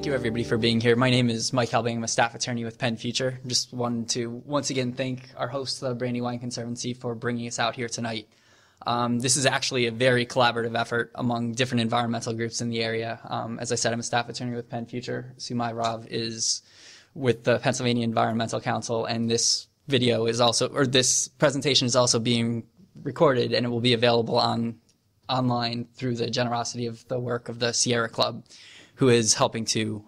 Thank you everybody for being here. My name is Mike Helbing. I'm a staff attorney with PennFuture. Just wanted to once again thank our host, the Brandywine Conservancy, for bringing us out here tonight. This is actually a very collaborative effort among different environmental groups in the area. As I said, I'm a staff attorney with PennFuture. Sumai Rav is with the Pennsylvania Environmental Council, and this video is also, or this presentation is also being recorded, and it will be available online through the generosity of the work of the Sierra Club, who is helping to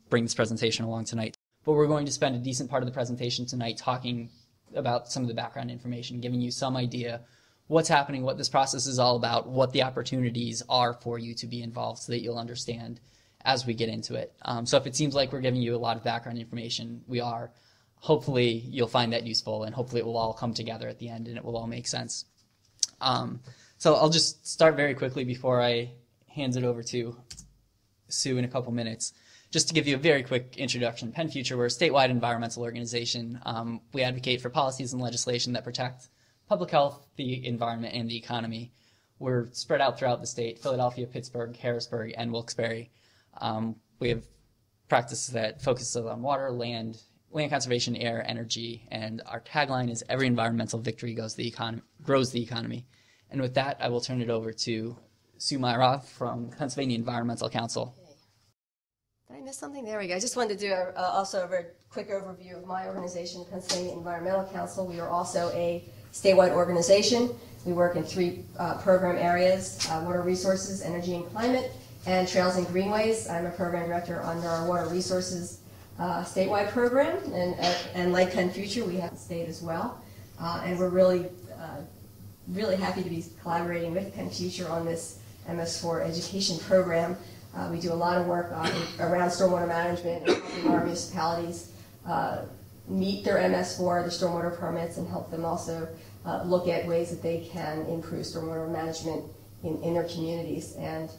bring this presentation along tonight. But we're going to spend a decent part of the presentation tonight talking about some of the background information, giving you some idea what's happening, what this process is all about, what the opportunities are for you to be involved so that you'll understand as we get into it. So if it seems like we're giving you a lot of background information, we are. Hopefully you'll find that useful, and hopefully it will all come together at the end and it will all make sense. So I'll just start very quickly before I hand it over to Sue in a couple minutes. Just to give you a very quick introduction, PennFuture, we're a statewide environmental organization. We advocate for policies and legislation that protect public health, the environment, and the economy. We're spread out throughout the state: Philadelphia, Pittsburgh, Harrisburg, and Wilkes-Barre. We have practices that focus on water, land conservation, air, energy, and our tagline is "Every environmental victory grows the economy." And with that, I will turn it over to Sumai Rav from Pennsylvania Environmental Council. Did I miss something? There we go. I just wanted to do also a very quick overview of my organization, Pennsylvania Environmental Council. We are also a statewide organization. We work in three program areas: water resources, energy and climate, and trails and greenways. I'm a program director under our water resources statewide program, and like PennFuture, we have the state as well. And we're really happy to be collaborating with PennFuture on this MS4 education program. We do a lot of work around stormwater management and helping our municipalities meet their MS4, their stormwater permits, and help them also look at ways that they can improve stormwater management in their communities. And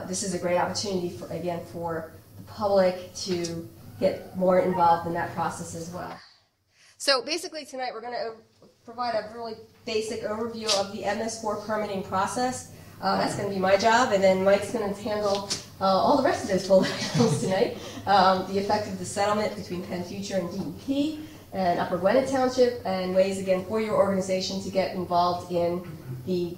this is a great opportunity, for the public to get more involved in that process as well. So basically tonight we're going to provide a really basic overview of the MS4 permitting process. That's going to be my job, and then Mike's going to handle all the rest of those full items tonight. The effect of the settlement between PennFuture and DEP and Upper Gwinnett Township, and ways, again, for your organization to get involved in the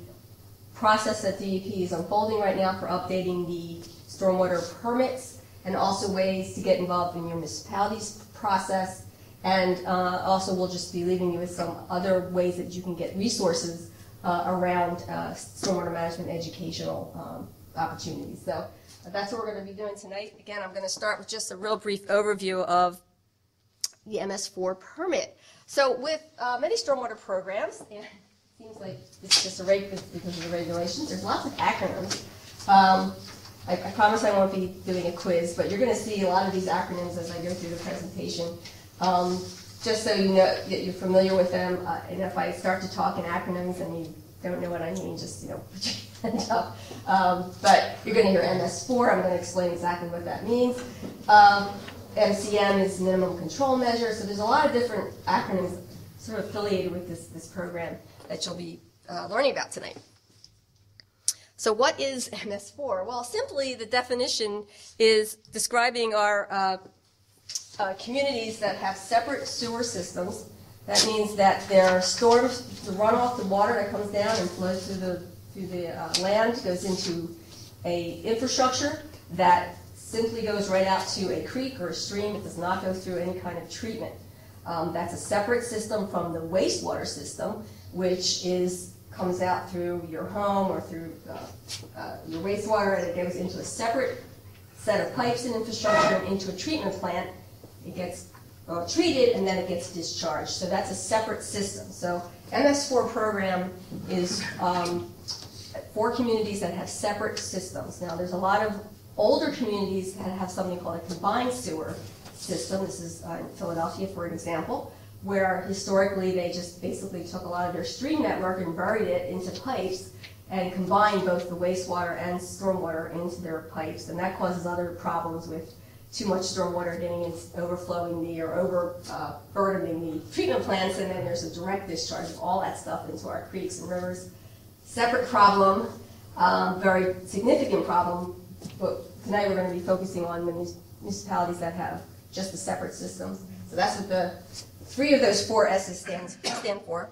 process that DEP is unfolding right now for updating the stormwater permits, and also ways to get involved in your municipality's process. And also we'll just be leaving you with some other ways that you can get resources around stormwater management educational opportunities. So that's what we're going to be doing tonight. Again, I'm going to start with just a real brief overview of the MS4 permit. So with many stormwater programs, and it seems like it's just a because of the regulations, there's lots of acronyms. I promise I won't be doing a quiz, but you're going to see a lot of these acronyms as I go through the presentation. Just so you know that you're familiar with them, and if I start to talk in acronyms and you don't know what I mean, just put your hand up. But you're going to hear MS4. I'm going to explain exactly what that means. MCM is minimum control measure. So there's a lot of different acronyms sort of affiliated with this program that you'll be learning about tonight. So what is MS4? Well, simply the definition is describing our communities that have separate sewer systems. That means that their storms, the runoff, the water that comes down and flows through the land goes into a infrastructure that simply goes right out to a creek or a stream. It does not go through any kind of treatment. That's a separate system from the wastewater system, which comes out through your home or through your wastewater, and it goes into a separate set of pipes and infrastructure and into a treatment plant. It gets treated, and then it gets discharged. So that's a separate system. So MS4 program is for communities that have separate systems. Now, there's a lot of older communities that have something called a combined sewer system. This is in Philadelphia, for example, where historically they just basically took a lot of their stream network and buried it into pipes and combined both the wastewater and stormwater into their pipes. And that causes other problems with too much stormwater overflowing or overburdening the treatment plants, and then there's a direct discharge of all that stuff into our creeks and rivers. Separate problem, very significant problem, but tonight we're going to be focusing on municipalities that have just the separate systems. So that's what the 3 of those 4 S's stand for.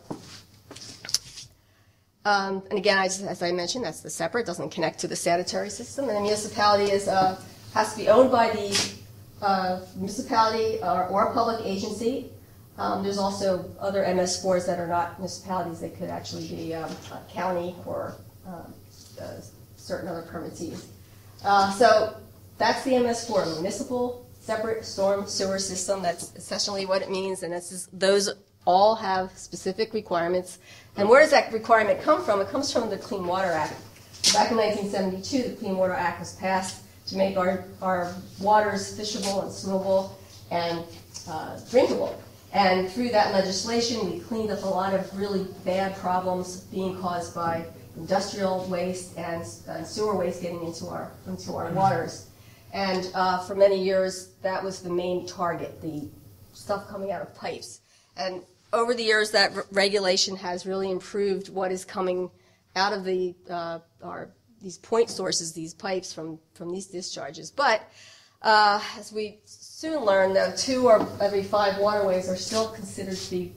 And again, as I mentioned, that's the separate, doesn't connect to the sanitary system. And the municipality has to be owned by the municipality or a public agency. There's also other MS4s that are not municipalities. They could actually be a county or certain other permittees. So that's the MS4, municipal separate storm sewer system. That's essentially what it means, and those all have specific requirements. And where does that requirement come from? It comes from the Clean Water Act. Back in 1972, the Clean Water Act was passed to make our waters fishable and swimmable and drinkable. And through that legislation, we cleaned up a lot of really bad problems being caused by industrial waste and sewer waste getting into our waters. And for many years, that was the main target, the stuff coming out of pipes. And over the years, that regulation has really improved what is coming out of these point sources, these pipes from these discharges. But as we soon learn, though, 2 of every 5 waterways are still considered to be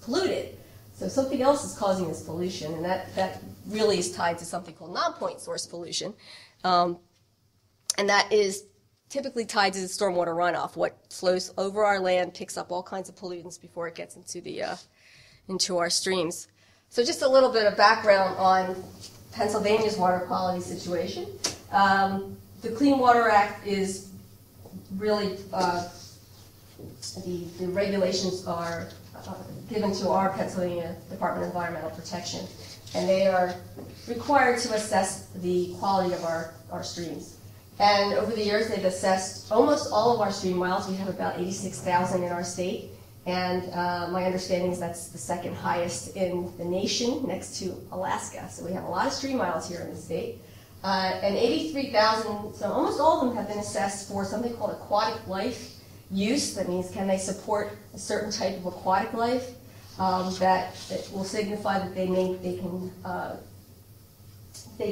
polluted. So something else is causing this pollution, and that really is tied to something called non-point source pollution. And that is typically tied to the stormwater runoff. What flows over our land picks up all kinds of pollutants before it gets into our streams. So just a little bit of background on Pennsylvania's water quality situation. The Clean Water Act is really, the regulations are given to our Pennsylvania Department of Environmental Protection, and they are required to assess the quality of our streams. And over the years, they've assessed almost all of our stream miles. We have about 86,000 in our state, and my understanding is that's the 2nd highest in the nation, next to Alaska. So we have a lot of stream miles here in the state. And 83,000, so almost all of them have been assessed for something called aquatic life use. That means, can they support a certain type of aquatic life that will signify that they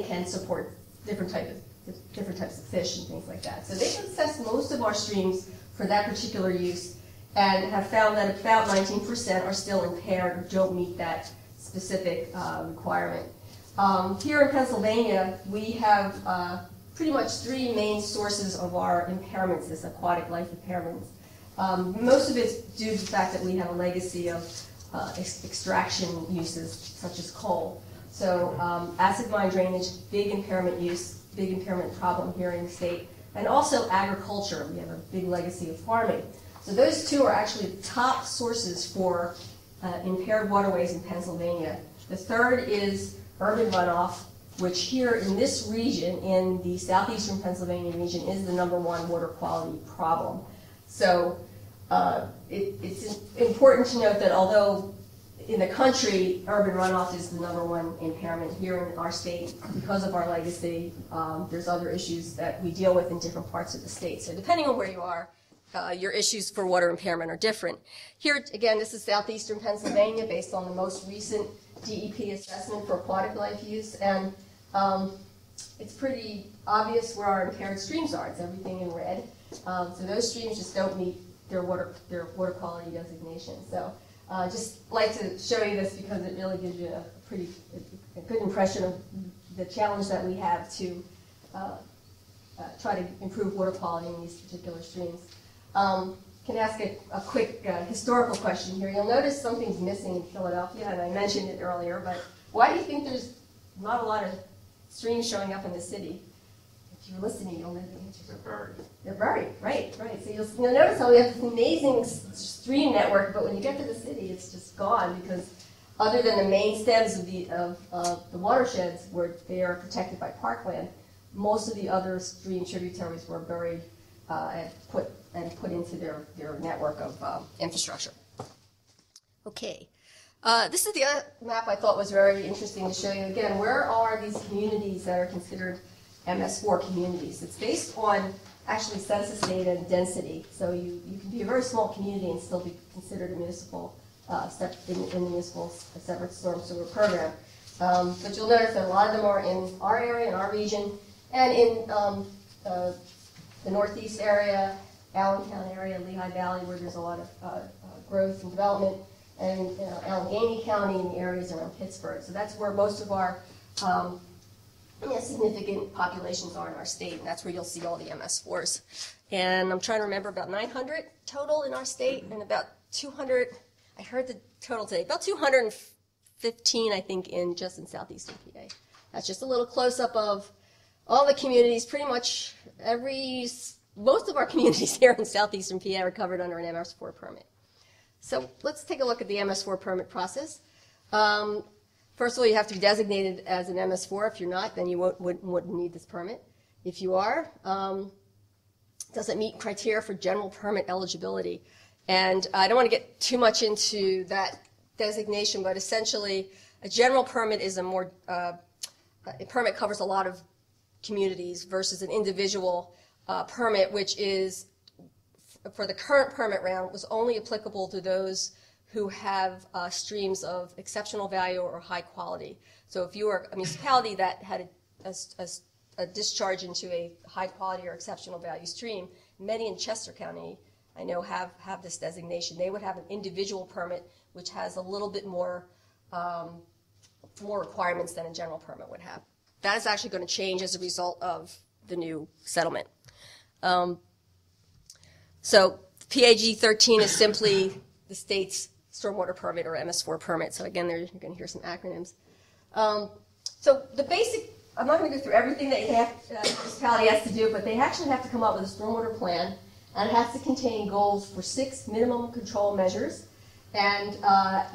can support different types of fish and things like that. So they've assessed most of our streams for that particular use and have found that about 19% are still impaired or don't meet that specific requirement. Here in Pennsylvania, we have pretty much 3 main sources of our impairments, this aquatic life impairments. Most of it's due to the fact that we have a legacy of extraction uses, such as coal. So acid mine drainage, big impairment use, big impairment problem here in the state, and also agriculture. We have a big legacy of farming. So those 2 are actually the top sources for impaired waterways in Pennsylvania. The 3rd is urban runoff, which here in this region, in the southeastern Pennsylvania region, is the #1 water quality problem. So it's important to note that although in the country, urban runoff is the #1 impairment, here in our state, because of our legacy, there's other issues that we deal with in different parts of the state. So depending on where you are, your issues for water impairment are different. Here, again, this is southeastern Pennsylvania based on the most recent DEP assessment for aquatic life use, and it's pretty obvious where our impaired streams are. It's everything in red. So those streams just don't meet their water quality designation. So just like to show you this because it really gives you a good impression of the challenge that we have to try to improve water quality in these particular streams. Can ask a quick historical question here. You'll notice something's missing in Philadelphia, and I mentioned it earlier, but why do you think there's not a lot of streams showing up in the city? If you're listening, you'll know the answer. They're buried. They're buried, right. So you'll notice how we have this amazing stream network, but when you get to the city, it's just gone because other than the main stems of the watersheds where they are protected by parkland, most of the other stream tributaries were buried and put into their network of infrastructure. Okay. This is the other map I thought was very interesting to show you. Again, where are these communities that are considered MS4 communities? It's based on actually census data and density. So you can be a very small community and still be considered a municipal in the municipal separate storm sewer program. But you'll notice that a lot of them are in our area, in our region, and in the Northeast area, Allentown area, Lehigh Valley, where there's a lot of growth and development, and Allegheny County and the areas around Pittsburgh. So that's where most of our significant populations are in our state, and that's where you'll see all the MS4s. And I'm trying to remember, about 900 total in our state, and about 200, I heard the total today, about 215, I think, just in southeastern PA. That's just a little close-up of all the communities. Pretty much most of our communities here in southeastern PA are covered under an MS4 permit. So let's take a look at the MS4 permit process. First of all, you have to be designated as an MS4. If you're not, then you wouldn't need this permit. If you are, doesn't meet criteria for general permit eligibility. And I don't want to get too much into that designation, but essentially a general permit is a permit covers a lot of communities versus an individual permit, which is, for the current permit round, was only applicable to those who have streams of exceptional value or high quality. So if you are a municipality that had a discharge into a high quality or exceptional value stream, many in Chester County, I know, have this designation. They would have an individual permit, which has a little bit more requirements than a general permit would have. That is actually going to change as a result of the new settlement. So PAG 13 is simply the state's stormwater permit, or MS4 permit. So again, you're going to hear some acronyms. So the basic, I'm not going to go through everything that the municipality has to do, but they actually have to come up with a stormwater plan, and it has to contain goals for 6 minimum control measures. And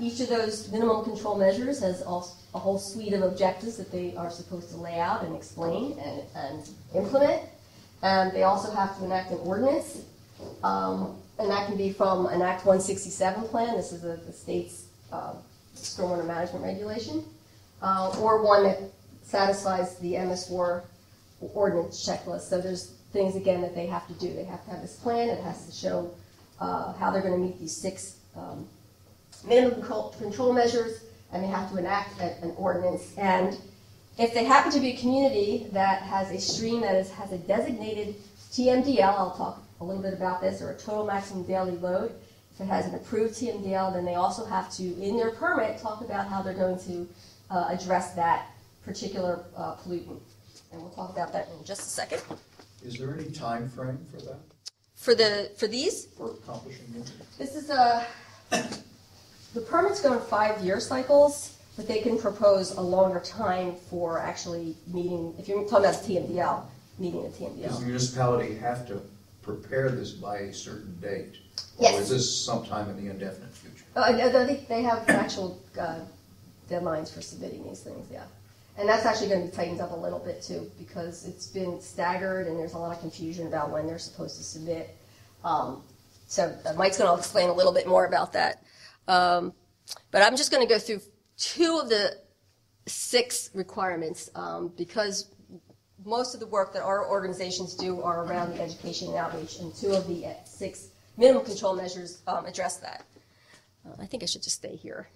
each of those minimum control measures has a whole suite of objectives that they are supposed to lay out and explain and implement. And they also have to enact an ordinance. And that can be from an Act 167 plan. This is the state's stormwater management regulation, or one that satisfies the MS4 ordinance checklist. So there's things, again, that they have to do. They have to have this plan. It has to show how they're going to meet these 6 minimum control measures, and they have to enact an ordinance. And if they happen to be a community that has a stream that has a designated TMDL, I'll talk a little bit about this, or a total maximum daily load. If it has an approved TMDL, then they also have to, in their permit, talk about how they're going to address that particular pollutant. And we'll talk about that in just a second. Is there any time frame for that? For these? For accomplishing this? This is the permits go in 5-year cycles, but they can propose a longer time for actually meeting, if you're talking about the TMDL, meeting the TMDL. Does the municipality have to prepare this by a certain date? Yes. Or is this sometime in the indefinite future? They have actual deadlines for submitting these things, yeah. And that's actually going to be tightened up a little bit too, because it's been staggered and there's a lot of confusion about when they're supposed to submit. So Mike's going to explain a little bit more about that. But I'm just going to go through 2 of the 6 requirements, because most of the work that our organizations do are around the education and outreach, and 2 of the 6 minimum control measures address that. I think I should just stay here.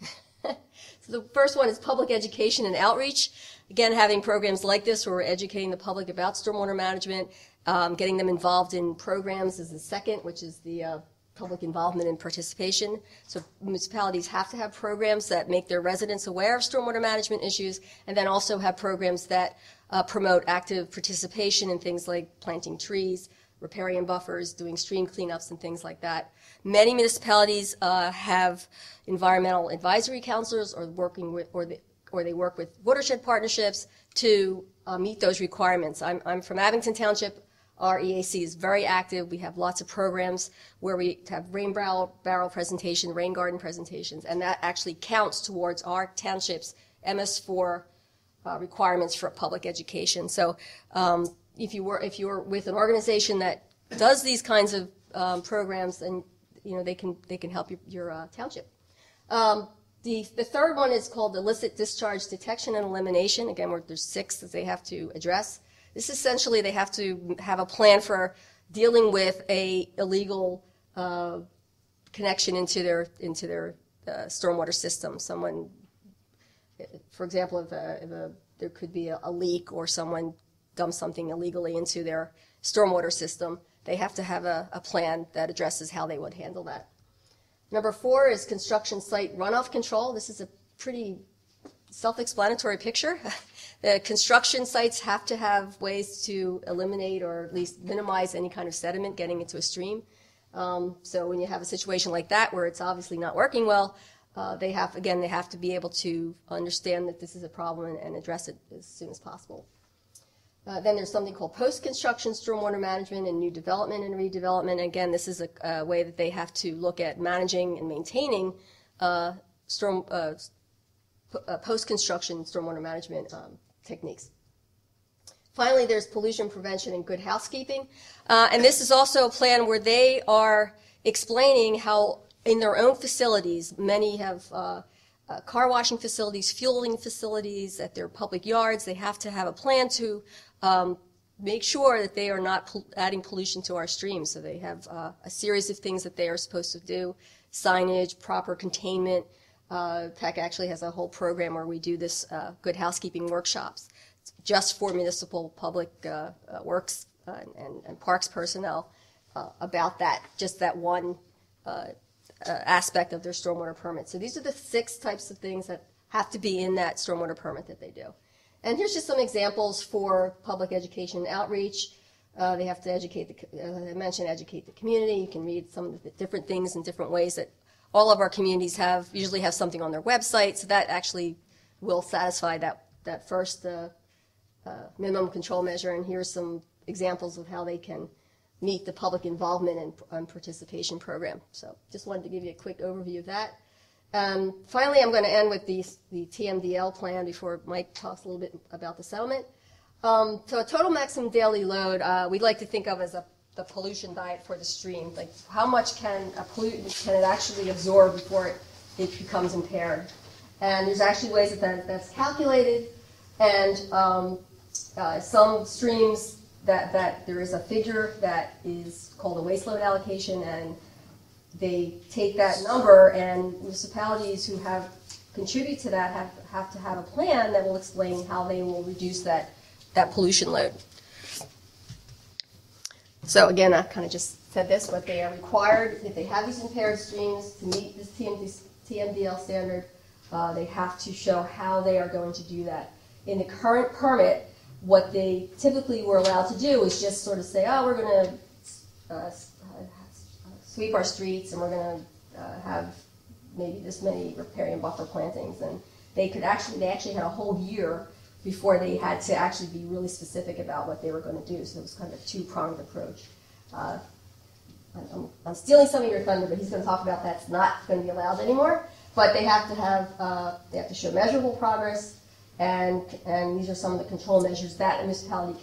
So the first one is public education and outreach. Again, having programs like this where we're educating the public about stormwater management, getting them involved in programs is the second, which is the public involvement and participation. So municipalities have to have programs that make their residents aware of stormwater management issues, and then also have programs that promote active participation in things like planting trees, riparian buffers, doing stream cleanups, and things like that. Many municipalities have environmental advisory counselors, or they work with watershed partnerships to meet those requirements. I'm from Abington Township. Our EAC is very active. We have lots of programs where we have rain barrel presentation, rain garden presentations, and that actually counts towards our township's MS4 requirements for public education. So if you're with an organization that does these kinds of programs, then they can help your township. The third one is called illicit discharge detection and elimination. Again, there's 6 that they have to address. This essentially, they have to have a plan for dealing with a illegal connection into their stormwater system. Someone, for example, if there could be a leak, or someone dumps something illegally into their stormwater system, they have to have a plan that addresses how they would handle that. Number 4 is construction site runoff control. This is a pretty self-explanatory picture. The construction sites have to have ways to eliminate or at least minimize any kind of sediment getting into a stream. So when you have a situation like that where it's obviously not working well, they have to be able to understand that this is a problem and address it as soon as possible. Then there's something called post-construction stormwater management and new development and redevelopment. Again, this is a way that they have to look at managing and maintaining post-construction stormwater management techniques. Finally, there's pollution prevention and good housekeeping. And this is also a plan where they are explaining how in their own facilities, many have car washing facilities, fueling facilities at their public yards. They have to have a plan to make sure that they are not adding pollution to our streams. So they have a series of things that they are supposed to do, signage, proper containment. PEC actually has a whole program where we do this good housekeeping workshops just for municipal public works and parks personnel about that, just that one aspect of their stormwater permit. So these are the 6 types of things that have to be in that stormwater permit that they do. And here's just some examples for public education and outreach. They have to educate, I mentioned educate the community. You can read some of the different things in different ways that all of our communities usually have something on their website, so that actually will satisfy that first minimum control measure. And here's some examples of how they can meet the public involvement and participation program. So just wanted to give you a quick overview of that. Finally, I'm going to end with the TMDL plan before Mike talks a little bit about the settlement. So a total maximum daily load, we'd like to think of as the pollution diet for the stream. Like how much can a pollutant can it actually absorb before it becomes impaired? And there's actually ways that's calculated. And some streams that there is a figure that is called a waste load allocation, and they take that number, and municipalities who have contribute to that have to have a plan that will explain how they will reduce that pollution load. So again, I kind of just said this, but they are required, if they have these impaired streams, to meet this TMDL standard, they have to show how they are going to do that. In the current permit, what they typically were allowed to do is just sort of say, oh, we're going to sweep our streets and we're going to have maybe this many riparian buffer plantings. And they actually had a whole year before they had to actually be really specific about what they were going to do. So it was kind of a 2-pronged approach. I'm stealing some of your thunder, but he's going to talk about that's not going to be allowed anymore. But they have to show measurable progress, and these are some of the control measures that a municipality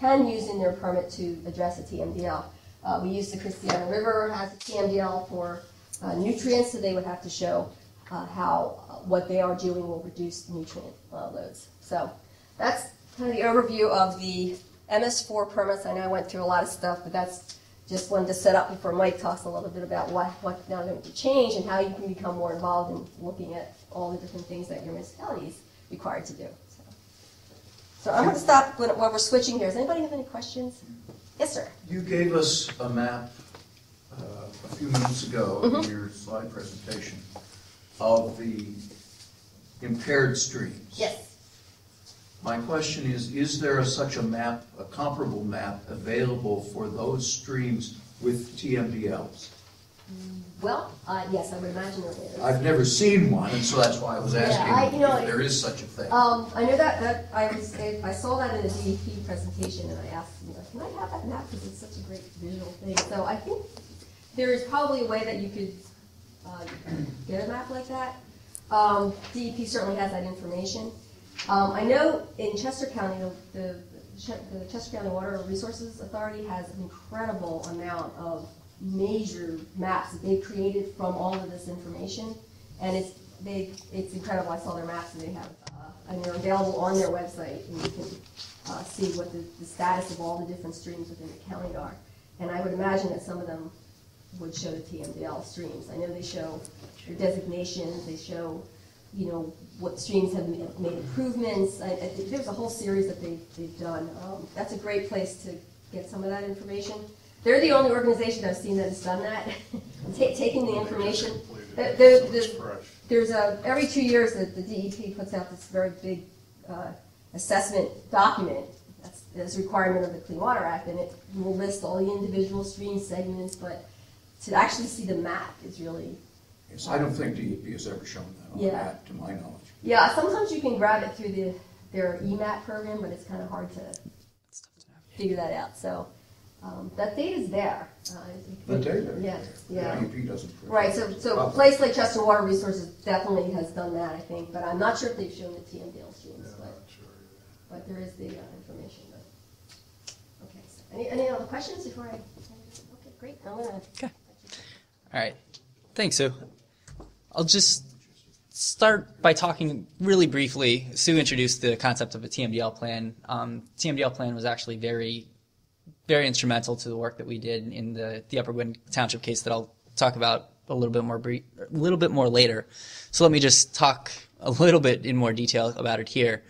can use in their permit to address a TMDL. We use the Christiana River has a TMDL for nutrients, so they would have to show how what they are doing will reduce nutrient loads. So that's kind of the overview of the MS4 permits. I know I went through a lot of stuff, but that's just wanted to set up before Mike talks a little bit about what's now going to change and how you can become more involved in looking at all the different things that your municipality is required to do. So I'm going to stop while we're switching here. Does anybody have any questions? Yes, sir. You gave us a map a few minutes ago in your slide presentation of the impaired streams. Yes. My question is there such a map, a comparable map, available for those streams with TMDLs? Well, yes, I would imagine there is. I've never seen one, and so that's why I was asking if there is such a thing. I know that I saw that in the DEP presentation, and I asked, can I have that map because it's such a great visual thing. So I think there is probably a way that you could get a map like that. DEP certainly has that information. I know in Chester County, the Chester County Water Resources Authority has an incredible amount of major maps that they've created from all of this information, and it's incredible. I saw their maps, and they have and they're available on their website, and you can see what the status of all the different streams within the county are. And I would imagine that some of them would show the TMDL streams. I know they show their designations, they show what streams have made improvements. There's a whole series that they've done. That's a great place to get some of that information. They're the only organization I've seen that has done that, taking the information. There's every 2 years that the DEP puts out this very big assessment document. That's a requirement of the Clean Water Act, and it will list all the individual stream segments, but to actually see the map is really... Yes, I don't think DEP has ever shown that on that, to my knowledge. Yeah, sometimes you can grab it through their EMAP program, but it's kind of hard to figure that out. So that data's there. The data? Yeah. DEP doesn't. Right, so a place like Chester Water Resources definitely has done that, I think, but I'm not sure if they've shown the TMDL streams, but there is the information. But, okay, so any other questions before I... Okay, great. Okay. All right. Thanks, Sue. I'll just start by talking really briefly. Sue introduced the concept of a TMDL plan. TMDL plan was actually very, very instrumental to the work that we did in the Upper Gwin Township case that I'll talk about a little bit more later. So let me just talk a little bit in more detail about it here.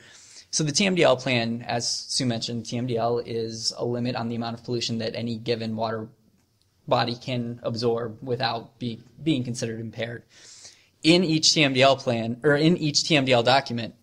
So the TMDL plan, as Sue mentioned, TMDL is a limit on the amount of pollution that any given water body can absorb without being considered impaired. In each TMDL plan, or in each TMDL document,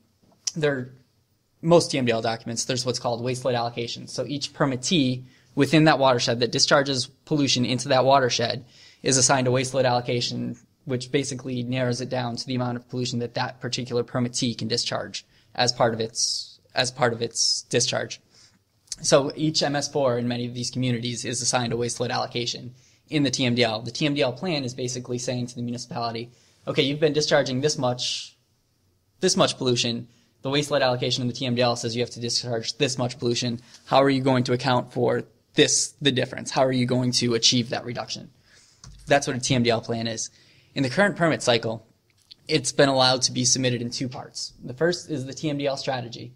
most TMDL documents, there's what's called wastelet allocation. So each permittee within that watershed that discharges pollution into that watershed is assigned a wastelet allocation, which basically narrows it down to the amount of pollution that that particular permittee can discharge as part of its discharge. So each MS4 in many of these communities is assigned a wastelet allocation in the TMDL. The TMDL plan is basically saying to the municipality, okay, you've been discharging this much pollution. The wastelet allocation in the TMDL says you have to discharge this much pollution. How are you going to account for the difference? How are you going to achieve that reduction? That's what a TMDL plan is. In the current permit cycle, it's been allowed to be submitted in two parts. The first is the TMDL strategy.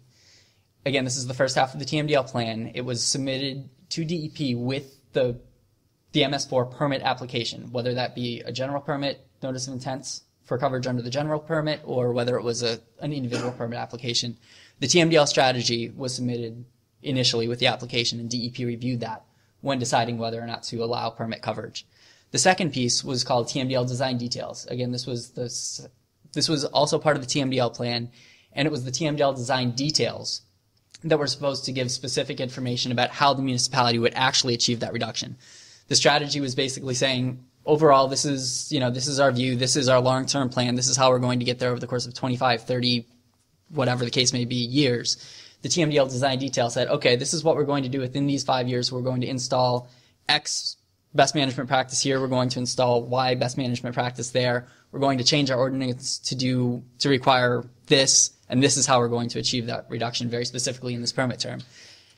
Again, this is the first half of the TMDL plan. It was submitted to DEP with the MS4 permit application, whether that be a general permit, notice of intents for coverage under the general permit, or whether it was an individual permit application. The TMDL strategy was submitted initially with the application, and DEP reviewed that when deciding whether or not to allow permit coverage. The second piece was called TMDL design details. Again, this was also part of the TMDL plan, and it was the TMDL design details that were supposed to give specific information about how the municipality would actually achieve that reduction. The strategy was basically saying, overall, this is our view, this is our long-term plan, this is how we're going to get there over the course of 25, 30, whatever the case may be, years. The TMDL design detail said, okay, this is what we're going to do within these 5 years. We're going to install X best management practice here. We're going to install Y best management practice there. We're going to change our ordinance to require this, and this is how we're going to achieve that reduction very specifically in this permit term.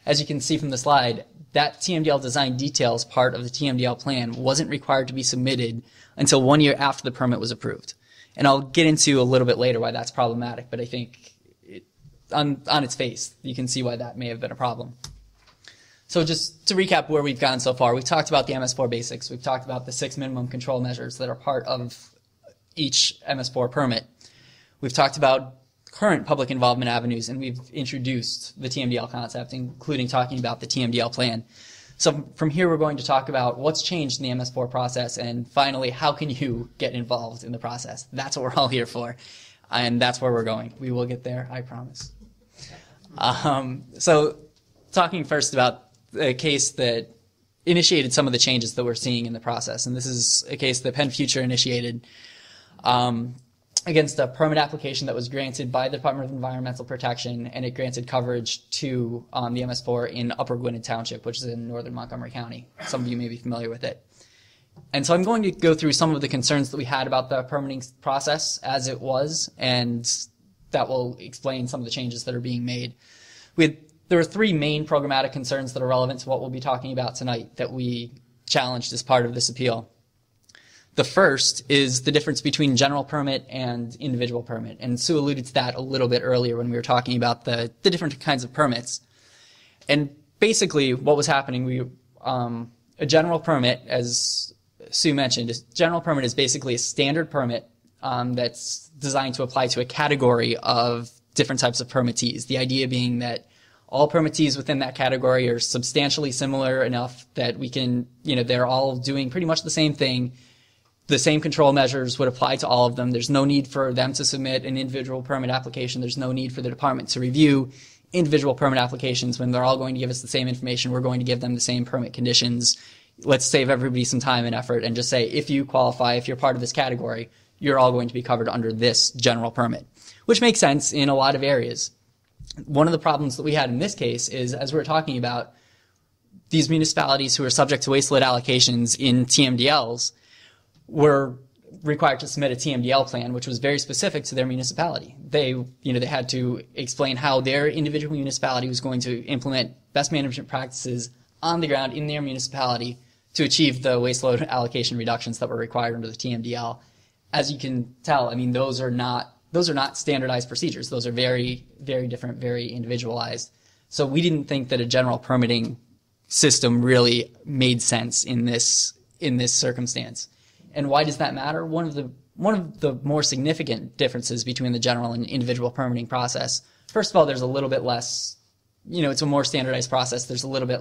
As you can see from the slide, that TMDL design details part of the TMDL plan wasn't required to be submitted until 1 year after the permit was approved. And I'll get into a little bit later why that's problematic, but I think on its face, you can see why that may have been a problem. So just to recap where we've gone so far, we've talked about the MS4 basics. We've talked about the 6 minimum control measures that are part of each MS4 permit. We've talked about current public involvement avenues, and we've introduced the TMDL concept, including talking about the TMDL plan. So from here, we're going to talk about what's changed in the MS4 process, and finally, how can you get involved in the process? That's what we're all here for, and that's where we're going. We will get there, I promise. So talking first about a case that initiated some of the changes that we're seeing in the process, and this is a case that PennFuture initiated against a permit application that was granted by the Department of Environmental Protection, and it granted coverage to the MS4 in Upper Gwin Township, which is in northern Montgomery County. Some of you may be familiar with it. And so I'm going to go through some of the concerns that we had about the permitting process as it was, and that will explain some of the changes that are being made. There are 3 main programmatic concerns that are relevant to what we'll be talking about tonight that we challenged as part of this appeal. The first is the difference between general permit and individual permit, and Sue alluded to that a little bit earlier when we were talking about the different kinds of permits. And basically what was happening, a general permit, as Sue mentioned, a general permit is basically a standard permit that's designed to apply to a category of different types of permittees. The idea being that All permittees within that category are substantially similar enough that we can, they're all doing pretty much the same thing. The same control measures would apply to all of them. There's no need for them to submit an individual permit application. There's no need for the department to review individual permit applications when they're all going to give us the same information. We're going to give them the same permit conditions. Let's save everybody some time and effort and just say, if you qualify, if you're part of this category, you're all going to be covered under this general permit, which makes sense in a lot of areas. One of the problems that we had in this case is, as we were talking about, these municipalities who are subject to waste load allocations in TMDLs were required to submit a TMDL plan, which was very specific to their municipality. They had to explain how their individual municipality was going to implement best management practices on the ground in their municipality to achieve the waste load allocation reductions that were required under the TMDL. As you can tell, those are not standardized procedures. Those are very, very different, very individualized. So we didn't think that a general permitting system really made sense in this circumstance. And why does that matter? One of the more significant differences between the general and individual permitting process. First of all, there's a little bit less, it's a more standardized process. There's a little bit,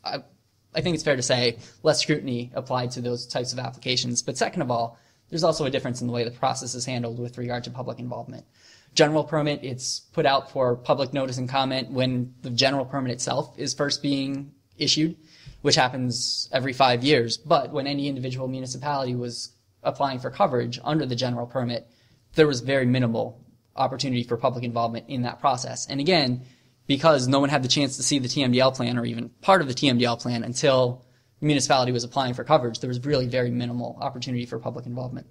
I think it's fair to say, less scrutiny applied to those types of applications. But second of all, there's also a difference in the way the process is handled with regard to public involvement. General permit, it's put out for public notice and comment when the general permit itself is first being issued, which happens every 5 years. But when any individual municipality was applying for coverage under the general permit, there was very minimal opportunity for public involvement in that process. And again, because no one had the chance to see the TMDL plan or even part of the TMDL plan until the municipality was applying for coverage, there was really very minimal opportunity for public involvement.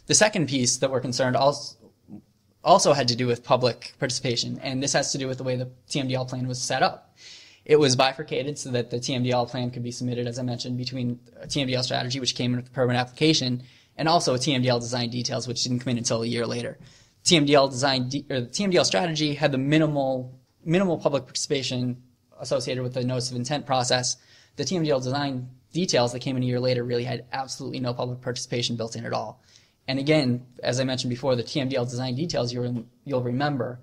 The second piece that we're concerned also had to do with public participation, and this has to do with the way the TMDL plan was set up. It was bifurcated so that the TMDL plan could be submitted, as I mentioned, between a TMDL strategy, which came in with the permit application, and also a TMDL design details, which didn't come in until a year later. The TMDL strategy had the minimal public participation associated with the notice of intent process. The TMDL design details that came in a year later really had absolutely no public participation built in at all. And again, as I mentioned before, the TMDL design details, you'll remember,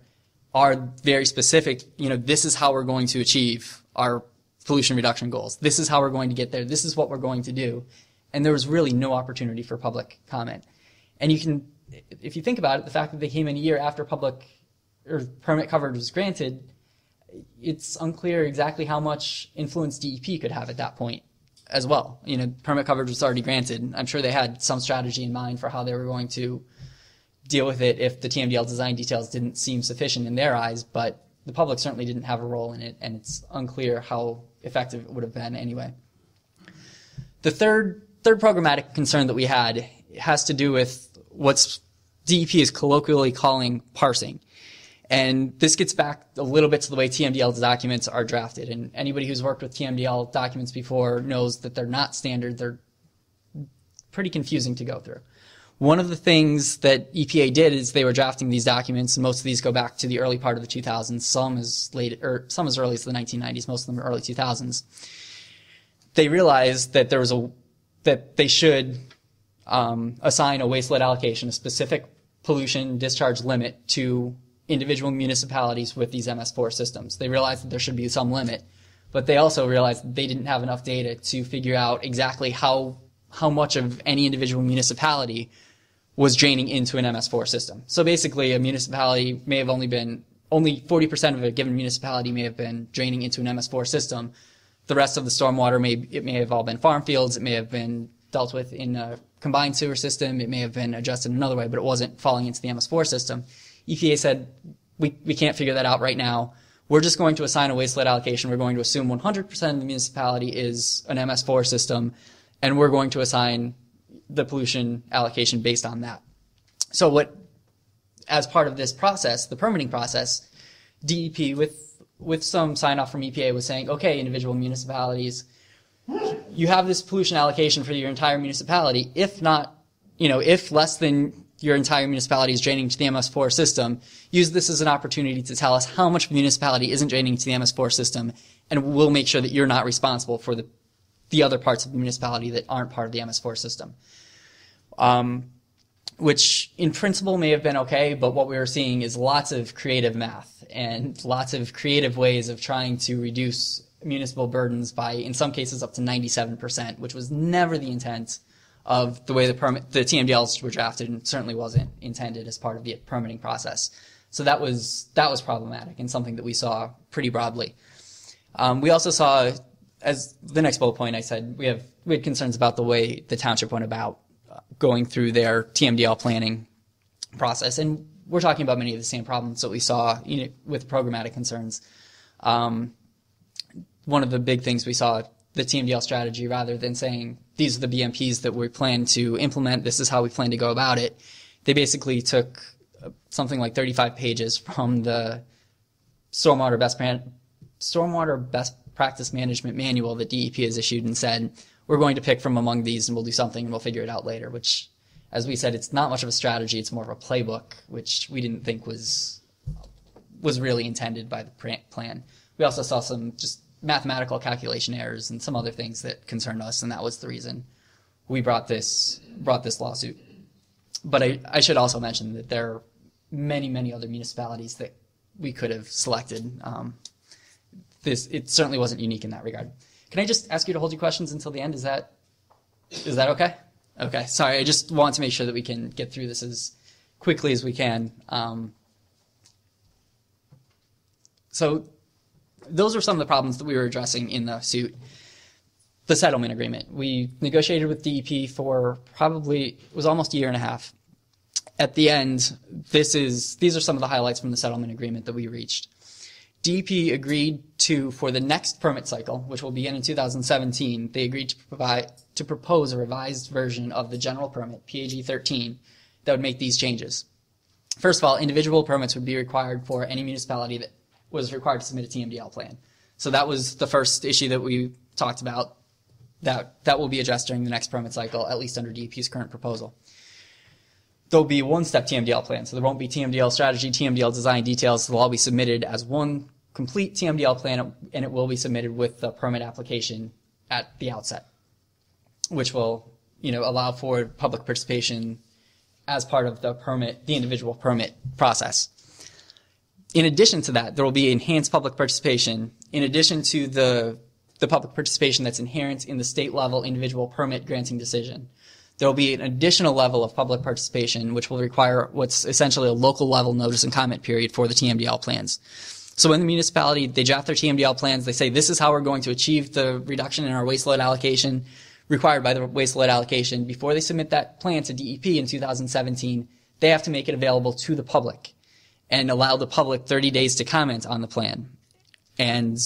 are very specific. This is how we're going to achieve our pollution reduction goals. This is how we're going to get there. This is what we're going to do. And there was really no opportunity for public comment. And if you think about it, the fact that they came in a year after public or permit coverage was granted, it's unclear exactly how much influence DEP could have at that point as well. Permit coverage was already granted. I'm sure they had some strategy in mind for how they were going to deal with it if the TMDL design details didn't seem sufficient in their eyes, but the public certainly didn't have a role in it, and it's unclear how effective it would have been anyway. The third programmatic concern that we had has to do with what DEP is colloquially calling parsing. And this gets back a little bit to the way TMDL documents are drafted. And anybody who's worked with TMDL documents before knows that they're not standard. They're pretty confusing to go through. One of the things that EPA did is they were drafting these documents, and most of these go back to the early part of the 2000s, some as early as the 1990s, most of them are early 2000s. They realized that that they should assign a waste load allocation, a specific pollution discharge limit to individual municipalities with these MS4 systems. They realized that there should be some limit, but they also realized that they didn't have enough data to figure out exactly how much of any individual municipality was draining into an MS4 system. So basically, a municipality may have only 40% of a given municipality may have been draining into an MS4 system. The rest of the stormwater may have all been farm fields. It may have been dealt with in a combined sewer system. It may have been adjusted another way, but it wasn't falling into the MS4 system. EPA said, we can't figure that out right now. We're just going to assign a waste load allocation. We're going to assume 100% of the municipality is an MS4 system, and we're going to assign the pollution allocation based on that. So as part of this process, the permitting process, DEP with some sign off from EPA was saying, okay, individual municipalities, you have this pollution allocation for your entire municipality. If less than your entire municipality is draining to the MS4 system, use this as an opportunity to tell us how much municipality isn't draining to the MS4 system, and we'll make sure that you're not responsible for the other parts of the municipality that aren't part of the MS4 system. which in principle may have been okay, but what we were seeing is lots of creative math and lots of creative ways of trying to reduce municipal burdens by, in some cases, up to 97%, which was never the intent of the way the TMDLs were drafted, and certainly wasn't intended as part of the permitting process. So that was problematic and something that we saw pretty broadly. We also saw, as the next bullet point I said, we had concerns about the way the township went about going through their TMDL planning process, and we're talking about many of the same problems that we saw with programmatic concerns. One of the big things we saw, the TMDL strategy, rather than saying these are the BMPs that we plan to implement, this is how we plan to go about it, they basically took something like 35 pages from the stormwater best practice management manual that DEP has issued and said, we're going to pick from among these and we'll do something and we'll figure it out later, which, as we said, it's not much of a strategy, it's more of a playbook, which we didn't think was really intended by the plan. We also saw some just mathematical calculation errors and some other things that concerned us, and that was the reason we brought this lawsuit. But I should also mention that there are many, many other municipalities that we could have selected. It certainly wasn't unique in that regard. Can I just ask you to hold your questions until the end? Is that okay? Okay, sorry, I just want to make sure that we can get through this as quickly as we can. So those are some of the problems that we were addressing in the suit. The settlement agreement. We negotiated with DEP for it was almost a year and a half. At the end, these are some of the highlights from the settlement agreement that we reached. DEP agreed to, for the next permit cycle, which will begin in 2017, they agreed to propose a revised version of the general permit, PAG 13, that would make these changes. First of all, individual permits would be required for any municipality that was required to submit a TMDL plan. So that was the first issue that we talked about that will be addressed during the next permit cycle, at least under DEP's current proposal. There'll be one-step TMDL plan, so there won't be TMDL strategy, TMDL design details. They'll all be submitted as one complete TMDL plan, and it will be submitted with the permit application at the outset, which will, allow for public participation as part of the individual permit process. In addition to that, there will be enhanced public participation in addition to the public participation that's inherent in the state-level individual permit granting decision. There will be an additional level of public participation, which will require what's essentially a local-level notice and comment period for the TMDL plans. So when the municipality, they draft their TMDL plans, they say, this is how we're going to achieve the reduction in our waste load allocation required by the waste load allocation. Before they submit that plan to DEP in 2017, they have to make it available to the public and allow the public 30 days to comment on the plan. And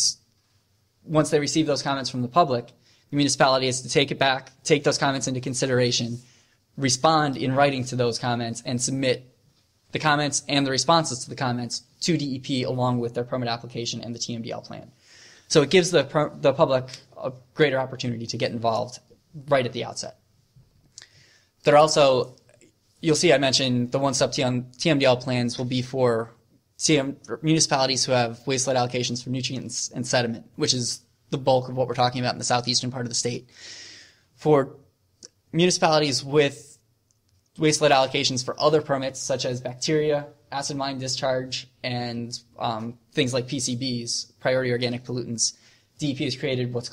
once they receive those comments from the public, the municipality has to take it back, take those comments into consideration, respond in writing to those comments, and submit the comments and the responses to the comments to DEP along with their permit application and the TMDL plan. So it gives the public a greater opportunity to get involved right at the outset. There are also, you'll see I mentioned the one-step TMDL plans will be for municipalities who have waste load allocations for nutrients and sediment, which is the bulk of what we're talking about in the southeastern part of the state. For municipalities with waste load allocations for other permits, such as bacteria, acid mine discharge, and things like PCBs, priority organic pollutants, DEP has created what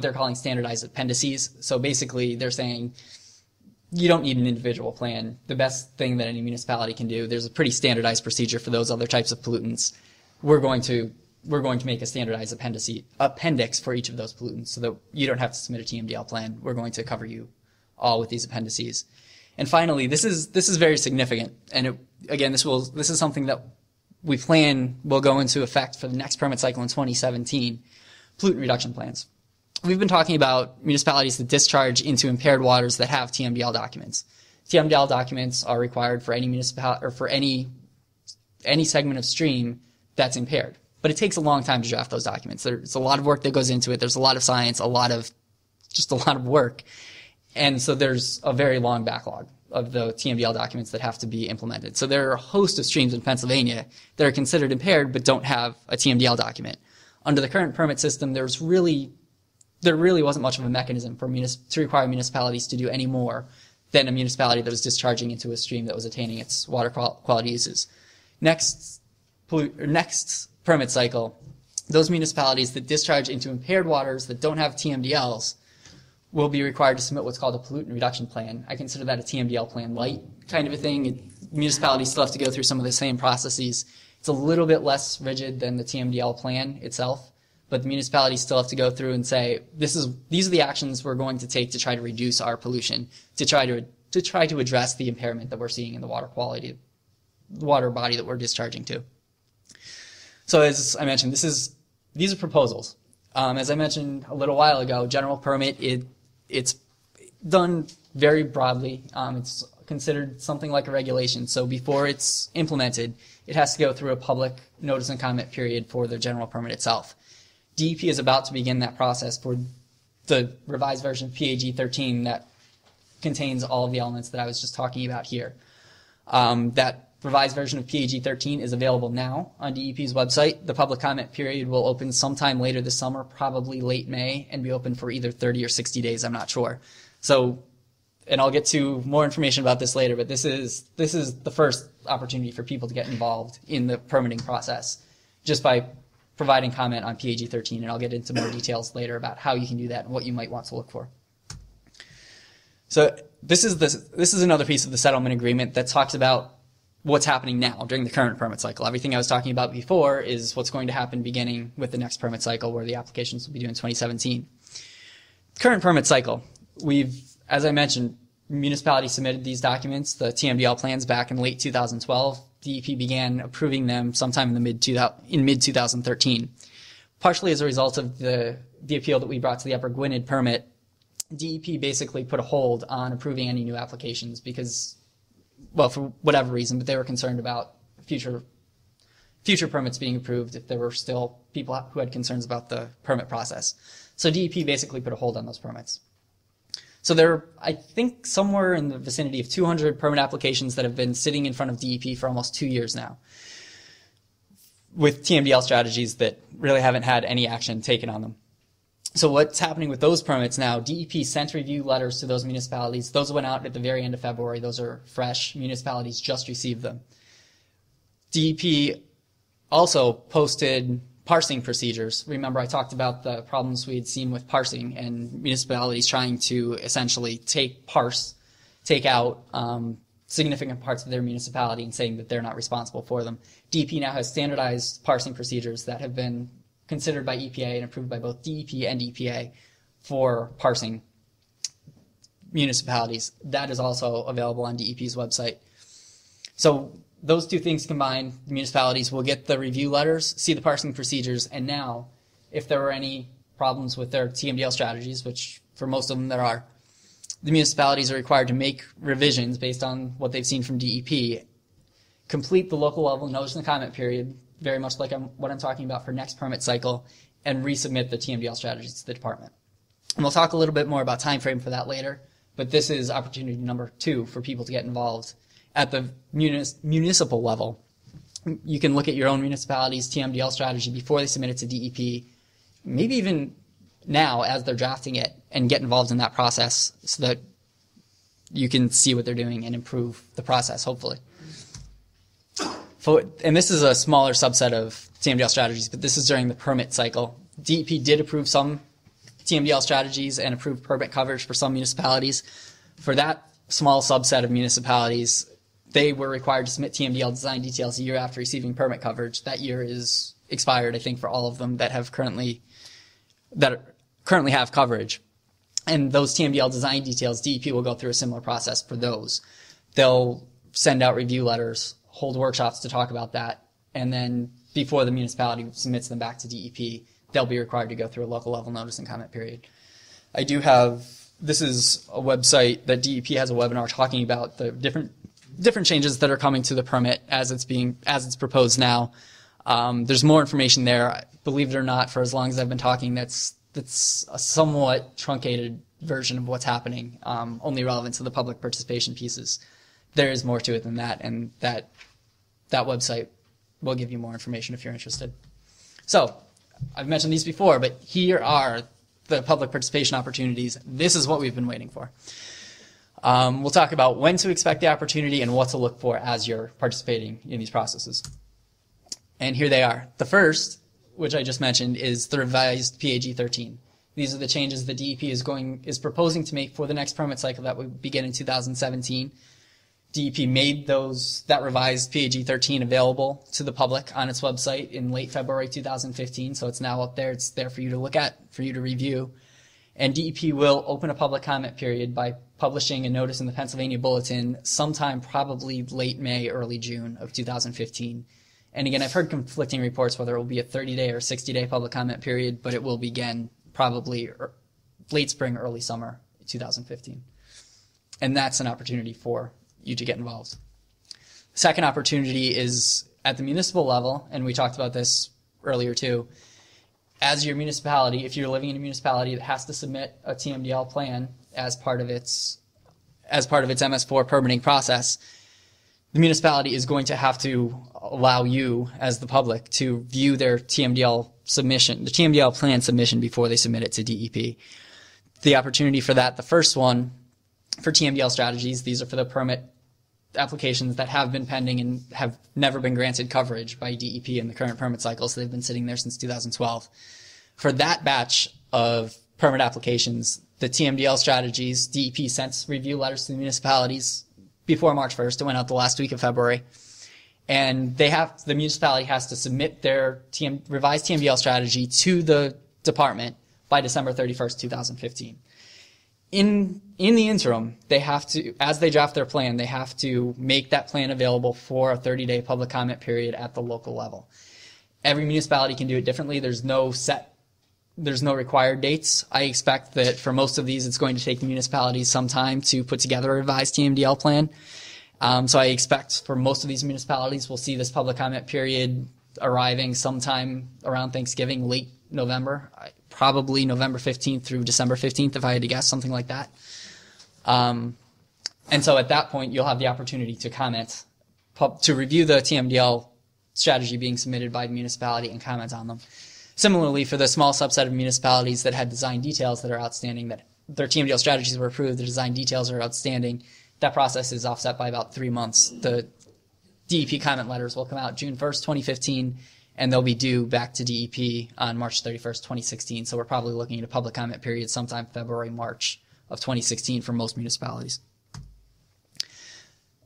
they're calling standardized appendices. So basically, they're saying you don't need an individual plan. The best thing that any municipality can do, there's a pretty standardized procedure for those other types of pollutants. We're going to make a standardized appendix for each of those pollutants so that you don't have to submit a TMDL plan. We're going to cover you all with these appendices. And finally, this is very significant. And this is something that we plan will go into effect for the next permit cycle in 2017, pollutant reduction plans. We've been talking about municipalities that discharge into impaired waters that have TMDL documents. TMDL documents are required for any municipality or for any segment of stream that's impaired. But it takes a long time to draft those documents. There's a lot of work that goes into it. There's a lot of science, a lot of work. And so there's a very long backlog of the TMDL documents that have to be implemented. So there are a host of streams in Pennsylvania that are considered impaired but don't have a TMDL document. Under the current permit system, there really wasn't much of a mechanism for to require municipalities to do any more than a municipality that was discharging into a stream that was attaining its water quality uses. Next permit cycle, those municipalities that discharge into impaired waters that don't have TMDLs will be required to submit what's called a pollutant reduction plan. I consider that a TMDL plan light kind of a thing. Municipalities still have to go through some of the same processes. It's a little bit less rigid than the TMDL plan itself, but the municipalities still have to go through and say, these are the actions we're going to take to try to reduce our pollution, to try to address the impairment that we're seeing in the water quality, the water body that we're discharging to. So as I mentioned, these are proposals. As I mentioned a little while ago, general permit, it's done very broadly. It's considered something like a regulation. So before it's implemented, it has to go through a public notice and comment period for the general permit itself. DEP is about to begin that process for the revised version of PAG 13 that contains all of the elements that I was just talking about here. That revised version of PAG 13 is available now on DEP's website. The public comment period will open sometime later this summer, probably late May, and be open for either 30 or 60 days, I'm not sure. So, and I'll get to more information about this later, but this is the first opportunity for people to get involved in the permitting process just by providing comment on PAG 13, and I'll get into more details later about how you can do that and what you might want to look for. So this is another piece of the settlement agreement that talks about what's happening now during the current permit cycle. Everything I was talking about before is what's going to happen beginning with the next permit cycle, where the applications will be due in 2017. Current permit cycle, as I mentioned, municipalities submitted these documents, the TMDL plans, back in late 2012. DEP began approving them sometime in mid-2013. Partially as a result of the appeal that we brought to the Upper Gwynedd permit, DEP basically put a hold on approving any new applications because, well, for whatever reason, but they were concerned about future permits being approved if there were still people who had concerns about the permit process. So DEP basically put a hold on those permits. So there are, I think, somewhere in the vicinity of 200 permit applications that have been sitting in front of DEP for almost 2 years now, with TMDL strategies that really haven't had any action taken on them. So what's happening with those permits now, DEP sent review letters to those municipalities. Those went out at the very end of February. Those are fresh. Municipalities just received them. DEP also posted parsing procedures. Remember, I talked about the problems we had seen with parsing and municipalities trying to essentially take out significant parts of their municipality and saying that they're not responsible for them. DEP now has standardized parsing procedures that have been considered by EPA and approved by both DEP and EPA for parsing municipalities. That is also available on DEP's website. So those two things combined, the municipalities will get the review letters, see the parsing procedures, and now, if there are any problems with their TMDL strategies, which for most of them there are, the municipalities are required to make revisions based on what they've seen from DEP, complete the local level notice and comment period, very much like what I'm talking about for next permit cycle, and resubmit the TMDL strategies to the department. And we'll talk a little bit more about time frame for that later, but this is opportunity number 2 for people to get involved. At the municipal level, you can look at your own municipality's TMDL strategy before they submit it to DEP, maybe even now as they're drafting it, and get involved in that process so that you can see what they're doing and improve the process, hopefully. And this is a smaller subset of TMDL strategies, but this is during the permit cycle. DEP did approve some TMDL strategies and approved permit coverage for some municipalities. For that small subset of municipalities, they were required to submit TMDL design details a year after receiving permit coverage. That year is expired, I think, for all of them that currently have coverage. And those TMDL design details, DEP will go through a similar process for those. They'll send out review letters, hold workshops to talk about that, and then before the municipality submits them back to DEP, they'll be required to go through a local level notice and comment period. This is a website that DEP has a webinar talking about the different changes that are coming to the permit as it's proposed now. There's more information there. Believe it or not, for as long as I've been talking, that's a somewhat truncated version of what's happening, only relevant to the public participation pieces. There is more to it than that, and that website will give you more information if you're interested. So, I've mentioned these before, but here are the public participation opportunities. This is what we've been waiting for. We'll talk about when to expect the opportunity and what to look for as you're participating in these processes. And here they are. The first, which I just mentioned, is the revised PAG 13. These are the changes the DEP is proposing to make for the next permit cycle that will begin in 2017. DEP made that revised PAG 13 available to the public on its website in late February 2015, so it's now up there. It's there for you to look at, for you to review. And DEP will open a public comment period by publishing a notice in the Pennsylvania Bulletin sometime probably late May, early June of 2015. And again, I've heard conflicting reports whether it will be a 30-day or 60-day public comment period, but it will begin probably late spring, early summer 2015. And that's an opportunity for you to get involved. The second opportunity is at the municipal level, and we talked about this earlier too. As your municipality, if you're living in a municipality that has to submit a TMDL plan as part of its MS4 permitting process, the municipality is going to have to allow you, as the public, to view their TMDL submission, the TMDL plan submission, before they submit it to DEP. The opportunity for that, the first one, for TMDL strategies, these are for the permit applications that have been pending and have never been granted coverage by DEP in the current permit cycle, so they've been sitting there since 2012. For that batch of permit applications, the TMDL strategies, DEP sent review letters to the municipalities before March 1st. It went out the last week of February. And the municipality has to submit their revised TMDL strategy to the department by December 31st, 2015. In the interim, they have to, as they draft their plan, they have to make that plan available for a 30-day public comment period at the local level. Every municipality can do it differently. There's no required dates. I expect that for most of these, it's going to take the municipalities some time to put together a revised TMDL plan. So I expect for most of these municipalities, we'll see this public comment period arriving sometime around Thanksgiving, late November, probably November 15th through December 15th, if I had to guess, something like that. And so at that point, you'll have the opportunity to comment, to review the TMDL strategy being submitted by the municipality and comment on them. Similarly, for the small subset of municipalities that had design details that are outstanding, that their TMDL strategies were approved, the design details are outstanding, that process is offset by about 3 months. The DEP comment letters will come out June 1st, 2015, and they'll be due back to DEP on March 31st, 2016. So we're probably looking at a public comment period sometime February, March of 2016 for most municipalities.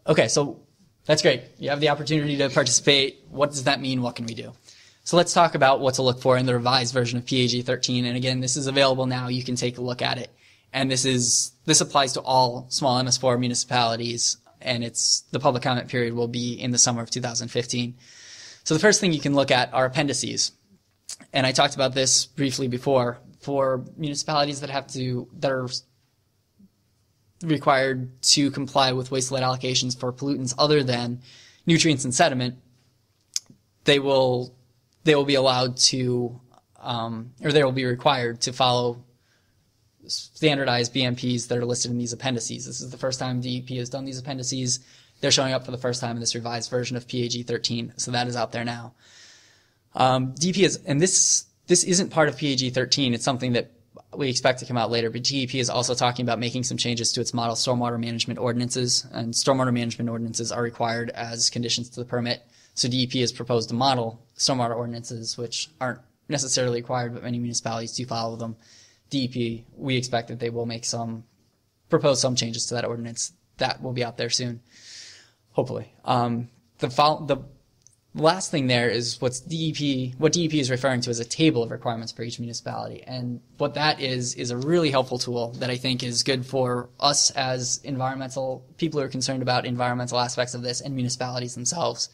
Okay, so that's great. You have the opportunity to participate. What does that mean? What can we do? So let's talk about what to look for in the revised version of PAG 13. And again, this is available now. You can take a look at it. And this applies to all small MS4 municipalities, and the public comment period will be in the summer of 2015. So the first thing you can look at are appendices. And I talked about this briefly before. For municipalities that are required to comply with waste lead allocations for pollutants other than nutrients and sediment, they will be allowed to, or they will be required to follow standardized BMPs that are listed in these appendices. This is the first time DEP has done these appendices. They're showing up for the first time in this revised version of PAG 13, so that is out there now. DEP is, and this isn't part of PAG 13. It's something that we expect to come out later, but DEP is also talking about making some changes to its model stormwater management ordinances, and stormwater management ordinances are required as conditions to the permit. So DEP has proposed to model stormwater ordinances, which aren't necessarily required, but many municipalities do follow them. DEP, we expect that they will propose some changes to that ordinance. That will be out there soon, hopefully. The last thing there is what DEP is referring to as a table of requirements for each municipality. And what that is a really helpful tool that I think is good for us as environmental people who are concerned about environmental aspects of this and municipalities themselves.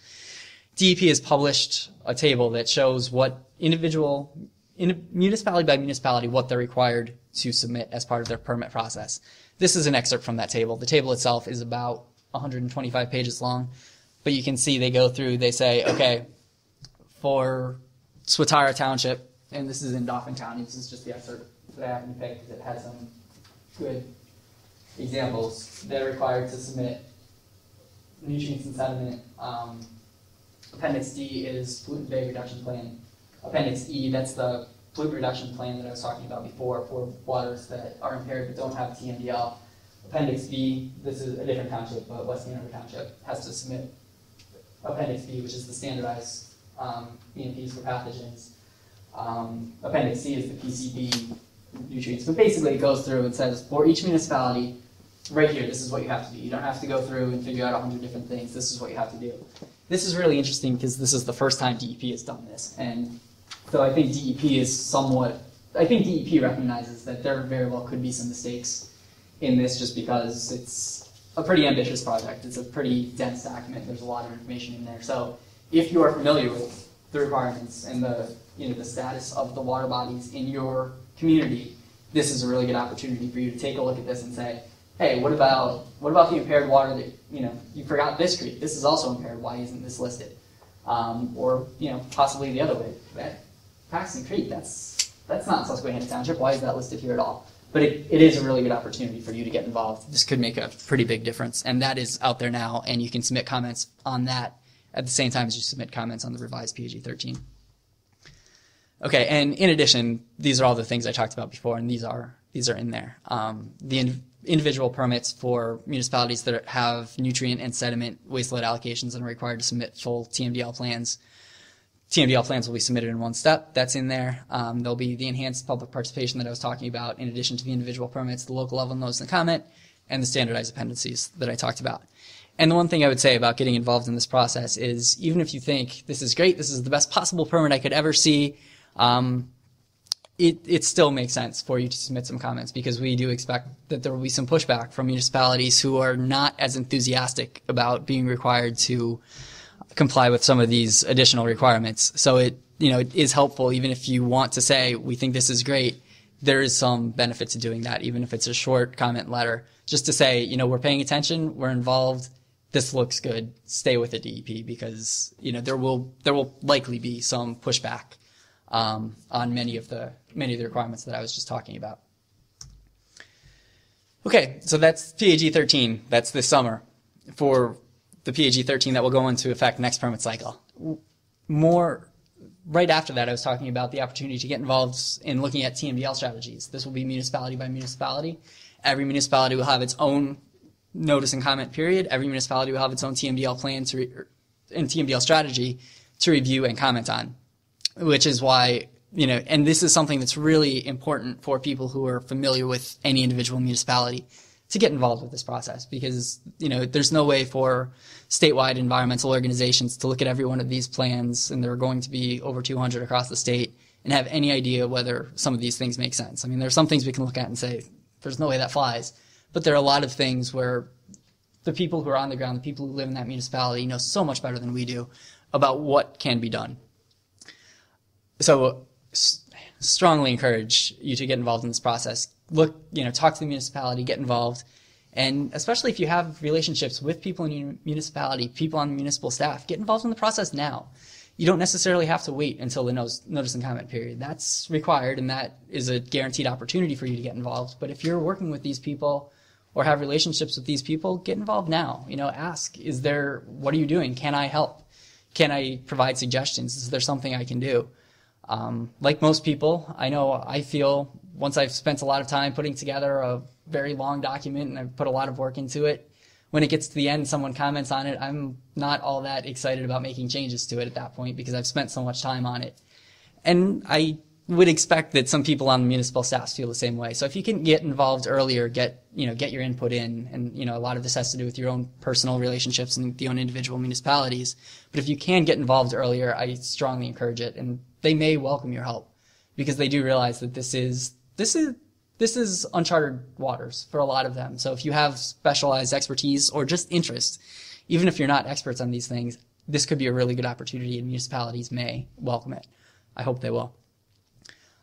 DEP has published a table that shows what municipality by municipality, what they're required to submit as part of their permit process. This is an excerpt from that table. The table itself is about 125 pages long, but you can see they go through, they say, okay, for Swatara Township, and this is in Dauphin County, this is just the excerpt that I happen to pick because it has some good examples. They're required to submit nutrients and sediment. Appendix D is pollutant bay reduction plan. Appendix E, that's the pollutant reduction plan that I was talking about before for waters that are impaired but don't have TMDL. Appendix B, this is a different township, but West Hanover Township has to submit Appendix B, which is the standardized BMPs for pathogens. Appendix C is the PCB nutrients. But basically it goes through and says, for each municipality, right here, this is what you have to do. You don't have to go through and figure out 100 different things. This is what you have to do. This is really interesting because this is the first time DEP has done this. And so I think DEP recognizes that there very well could be some mistakes in this just because it's a pretty ambitious project. It's a pretty dense document. There's a lot of information in there. So if you are familiar with the requirements and the status of the water bodies in your community, this is a really good opportunity for you to take a look at this and say, hey, what about the impaired water that, you forgot this creek? This is also impaired. Why isn't this listed? Or, possibly the other way. That Paxton Creek, that's not Susquehanna Township. Why is that listed here at all? But it is a really good opportunity for you to get involved. This could make a pretty big difference, and that is out there now, and you can submit comments on that at the same time as you submit comments on the revised PAG 13. Okay, and in addition, these are all the things I talked about before, and these are in there. The individual permits for municipalities that have nutrient and sediment waste load allocations and are required to submit full TMDL plans. TMDL plans will be submitted in one step. That's in there. There'll be the enhanced public participation that I was talking about in addition to the individual permits, the local level notice and comment, and the standardized appendices that I talked about. And the one thing I would say about getting involved in this process is even if you think this is great, this is the best possible permit I could ever see, it still makes sense for you to submit some comments because we do expect that there will be some pushback from municipalities who are not as enthusiastic about being required to comply with some of these additional requirements. So it is helpful even if you want to say, we think this is great, there is some benefit to doing that, even if it's a short comment letter, just to say, we're paying attention, we're involved, this looks good, stay with the DEP because, there will likely be some pushback on many of the requirements that I was just talking about. Okay, so that's PAG 13. That's this summer for the PAG 13 that will go into effect next permit cycle. Right after that, I was talking about the opportunity to get involved in looking at TMDL strategies. This will be municipality by municipality. Every municipality will have its own notice and comment period. Every municipality will have its own TMDL plan and TMDL strategy to review and comment on, which is why, and this is something that's really important for people who are familiar with any individual municipality to get involved with this process because, there's no way for statewide environmental organizations to look at every one of these plans, and there are going to be over 200 across the state, and have any idea whether some of these things make sense. I mean, there are some things we can look at and say, there's no way that flies. But there are a lot of things where the people who are on the ground, the people who live in that municipality know so much better than we do about what can be done. So strongly encourage you to get involved in this process. Talk to the municipality, get involved. And especially if you have relationships with people in your municipality, people on municipal staff, get involved in the process now. You don't necessarily have to wait until the notice and comment period. That's required, and that is a guaranteed opportunity for you to get involved. But if you're working with these people or have relationships with these people, get involved now. Ask, what are you doing? Can I help? Can I provide suggestions? Is there something I can do? Like most people, I feel once I've spent a lot of time putting together a very long document and I've put a lot of work into it, when it gets to the end, someone comments on it, I'm not all that excited about making changes to it at that point because I've spent so much time on it. And I would expect that some people on the municipal staff feel the same way. So if you can get involved earlier, get your input in, and a lot of this has to do with your own personal relationships and the own individual municipalities. But if you can get involved earlier, I strongly encourage it, and they may welcome your help because they do realize that this is uncharted waters for a lot of them. So if you have specialized expertise or just interest, even if you're not experts on these things, this could be a really good opportunity, and municipalities may welcome it. I hope they will.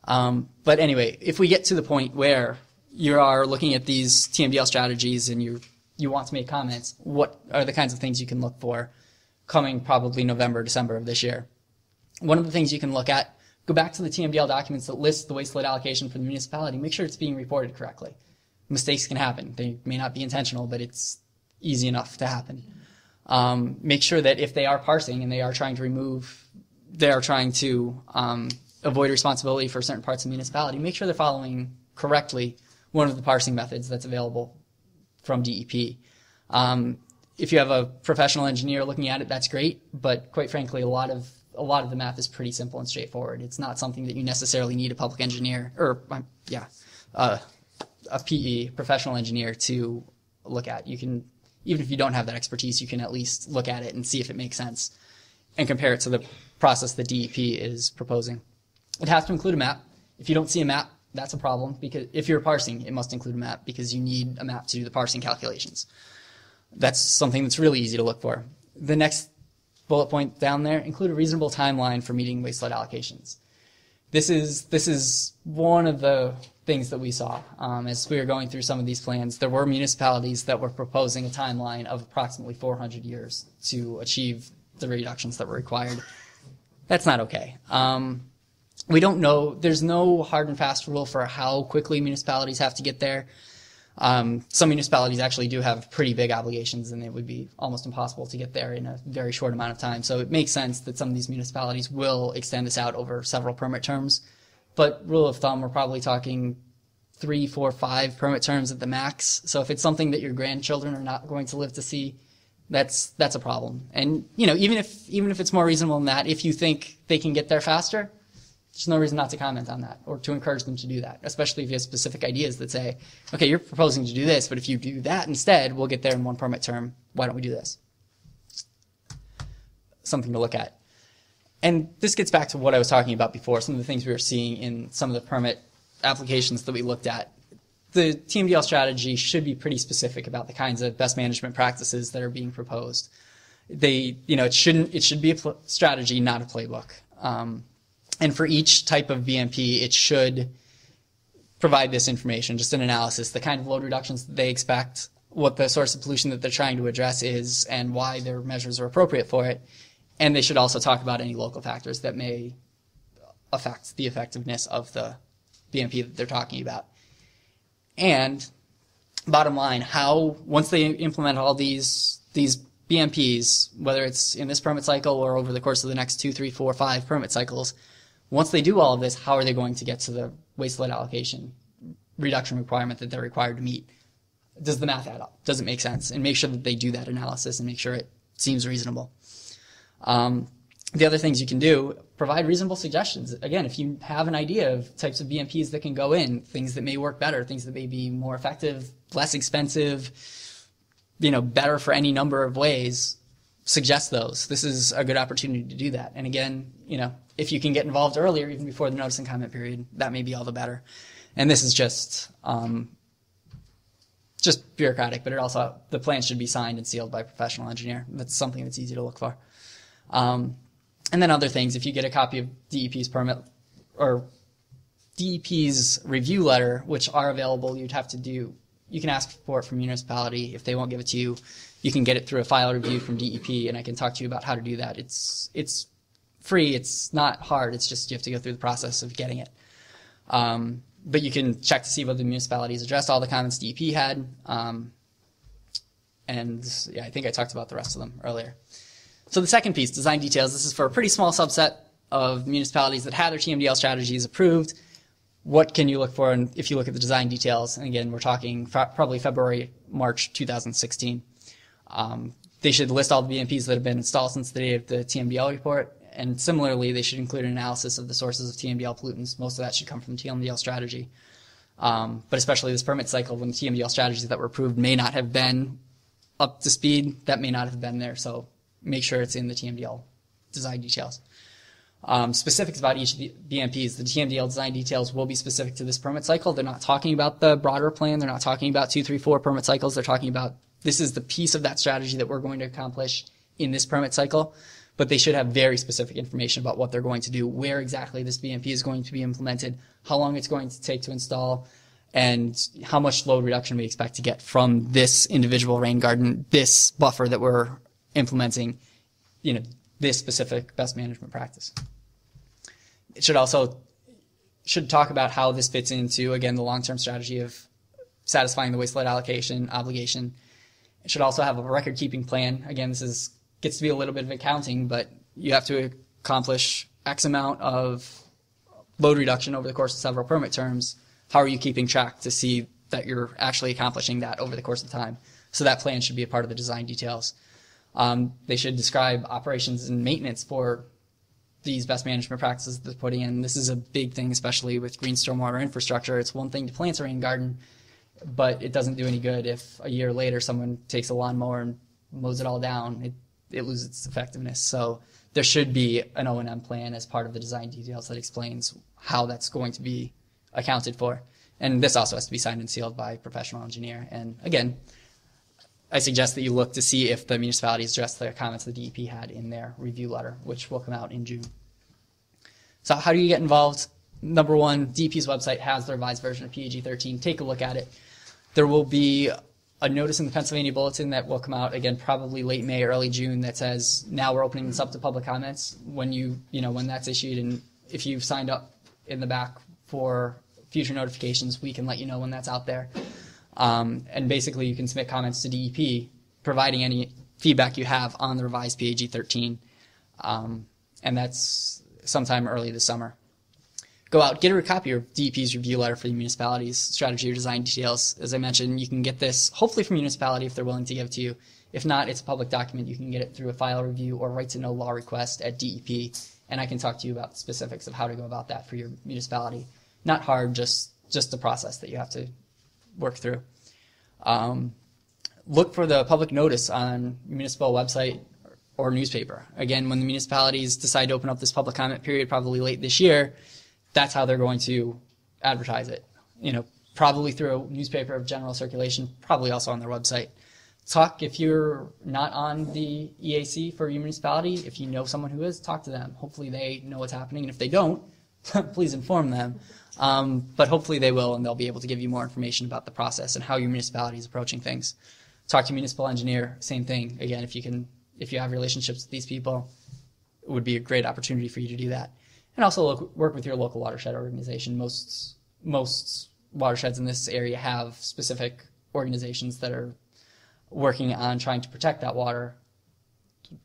But anyway, if we get to the point where you are looking at these TMDL strategies and you want to make comments, what are the kinds of things you can look for coming probably November, December of this year? One of the things you can look at, go back to the TMDL documents that list the waste load allocation for the municipality. Make sure it's being reported correctly. Mistakes can happen. They may not be intentional, but it's easy enough to happen. Make sure that if they are parsing and they are trying to avoid responsibility for certain parts of the municipality, make sure they're following correctly one of the parsing methods that's available from DEP. If you have a professional engineer looking at it, that's great, but quite frankly, a lot of the math is pretty simple and straightforward. It's not something that you necessarily need a public engineer or a PE, professional engineer, to look at. You can, even if you don't have that expertise, you can at least look at it and see if it makes sense and compare it to the process that DEP is proposing. It has to include a map. If you don't see a map, that's a problem, because if you're parsing, it must include a map because you need a map to do the parsing calculations. That's something that's really easy to look for. The next bullet point down there, include a reasonable timeline for meeting waste lead allocations. This is one of the things that we saw as we were going through some of these plans. There were municipalities that were proposing a timeline of approximately 400 years to achieve the reductions that were required. That's not okay. We don't know. There's no hard and fast rule for how quickly municipalities have to get there. Some municipalities actually do have pretty big obligations, and it would be almost impossible to get there in a very short amount of time. So it makes sense that some of these municipalities will extend this out over several permit terms. But rule of thumb, we're probably talking 3, 4, 5 permit terms at the max. So if it's something that your grandchildren are not going to live to see, that's a problem. And even if it's more reasonable than that, if you think they can get there faster, there's no reason not to comment on that or to encourage them to do that, especially if you have specific ideas that say, okay, you're proposing to do this, but if you do that instead, we'll get there in one permit term. Why don't we do this? Something to look at. And this gets back to what I was talking about before, some of the things we were seeing in some of the permit applications that we looked at. The TMDL strategy should be pretty specific about the kinds of best management practices that are being proposed. It should be a strategy, not a playbook. And for each type of BMP, it should provide this information, just an analysis, the kind of load reductions that they expect, what the source of pollution that they're trying to address is, and why their measures are appropriate for it. And they should also talk about any local factors that may affect the effectiveness of the BMP that they're talking about. And bottom line, once they implement all these BMPs, whether it's in this permit cycle or over the course of the next 2, 3, 4, 5 permit cycles, once they do all of this, how are they going to get to the waste lead allocation reduction requirement that they're required to meet? Does the math add up? Does it make sense? And make sure that they do that analysis and make sure it seems reasonable. The other things you can do, provide reasonable suggestions. Again, if you have an idea of types of BMPs that can go in, things that may work better, things that may be more effective, less expensive, better for any number of ways, suggest those. This is a good opportunity to do that. And again, if you can get involved earlier, even before the notice and comment period, that may be all the better. And this is just bureaucratic, but the plan should be signed and sealed by a professional engineer. That's something that's easy to look for. And then other things, if you get a copy of DEP's permit or DEP's review letter, which are available, you can ask for it from municipality. If they won't give it to you, you can get it through a file review from DEP, and I can talk to you about how to do that. It's free. It's not hard. It's just you have to go through the process of getting it. But you can check to see whether the municipalities addressed all the comments DEP had. And yeah, I think I talked about the rest of them earlier. So the second piece, design details. This is for a pretty small subset of municipalities that had their TMDL strategies approved. What can you look for if you look at the design details? And again, we're talking probably February, March 2016. They should list all the BMPs that have been installed since the date of the TMDL report. And similarly, they should include an analysis of the sources of TMDL pollutants. Most of that should come from the TMDL strategy. But especially this permit cycle, when the TMDL strategies that were approved may not have been up to speed, that may not have been there. So make sure it's in the TMDL design details. Specifics about each of the BMPs. The TMDL design details will be specific to this permit cycle. They're not talking about the broader plan. They're not talking about 2, 3, 4 permit cycles. They're talking about this is the piece of that strategy that we're going to accomplish in this permit cycle. But they should have very specific information about what they're going to do, where exactly this BMP is going to be implemented, how long it's going to take to install, and how much load reduction we expect to get from this individual rain garden, this buffer that we're implementing, this specific best management practice. It should talk about how this fits into, again, the long-term strategy of satisfying the waste lead allocation obligation. It should also have a record-keeping plan. Again, this gets to be a little bit of accounting, but you have to accomplish X amount of load reduction over the course of several permit terms. How are you keeping track to see that you're actually accomplishing that over the course of time. So that plan should be a part of the design details. They should describe operations and maintenance for these best management practices that they're putting in. This is a big thing, especially with green stormwater infrastructure. It's one thing to plant a rain garden, but it doesn't do any good if a year later someone takes a lawnmower and mows it all down. It loses its effectiveness. So there should be an O&M plan as part of the design details that explains how that's going to be accounted for. And this also has to be signed and sealed by a professional engineer. And again, I suggest that you look to see if the municipalities addressed the comments the DEP had in their review letter, which will come out in June. So how do you get involved? Number one, DEP's website has the revised version of PAG 13. Take a look at it. There will be a notice in the Pennsylvania Bulletin that will come out, again, probably late May, early June, that says, now we're opening this up to public comments. When when that's issued, and if you've signed up in the back for future notifications, we can let you know when that's out there. And basically, you can submit comments to DEP, providing any feedback you have on the revised PAG 13. And that's sometime early this summer. Go out, get a copy of DEP's review letter for the municipalities, strategy or design details. As I mentioned, you can get this hopefully from municipality if they're willing to give it to you. If not, it's a public document. You can get it through a file review or right to know law request at DEP, and I can talk to you about the specifics of how to go about that for your municipality. Not hard, just the process that you have to work through. Look for the public notice on municipal website or newspaper. Again, when the municipalities decide to open up this public comment period, probably late this year, that's how they're going to advertise it. Probably through a newspaper of general circulation, probably also on their website. Talk, if you're not on the EAC for your municipality, if you know someone who is, talk to them. Hopefully they know what's happening, and if they don't, please inform them. But hopefully they will, and they'll be able to give you more information about the process and how your municipality is approaching things. Talk to your municipal engineer, same thing. Again, if you have relationships with these people, it would be a great opportunity for you to do that. And also work with your local watershed organization. Most watersheds in this area have specific organizations that are working on trying to protect that water.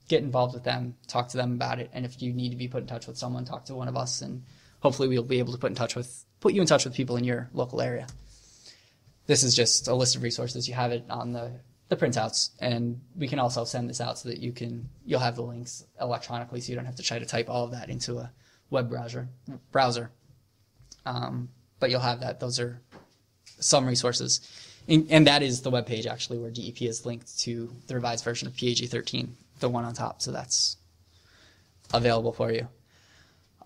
Get involved with them, talk to them about it, and if you need to be put in touch with someone, talk to one of us, and hopefully we'll be able to put you in touch with people in your local area. This is just a list of resources. You have it on the printouts, and we can also send this out so that you'll have the links electronically, so you don't have to try to type all of that into a web browser. But you'll have that. Those are some resources. And that is the webpage, actually, where DEP is linked to the revised version of PAG 13, the one on top. So that's available for you.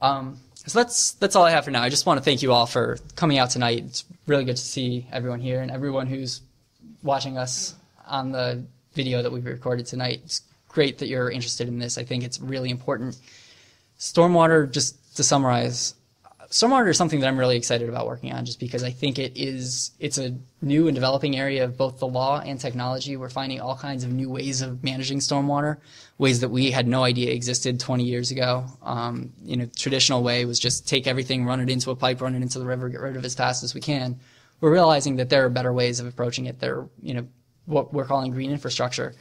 So that's all I have for now. I just want to thank you all for coming out tonight. It's really good to see everyone here and everyone who's watching us on the video that we've recorded tonight. It's great that you're interested in this. I think it's really important. Stormwater, just to summarize, stormwater is something that I'm really excited about working on, just because I think it's a new and developing area of both the law and technology. We're finding all kinds of new ways of managing stormwater, ways that we had no idea existed 20 years ago. Traditional way was just take everything, run it into a pipe, run it into the river, get rid of it as fast as we can. We're realizing that there are better ways of approaching it. There are, what we're calling green infrastructure.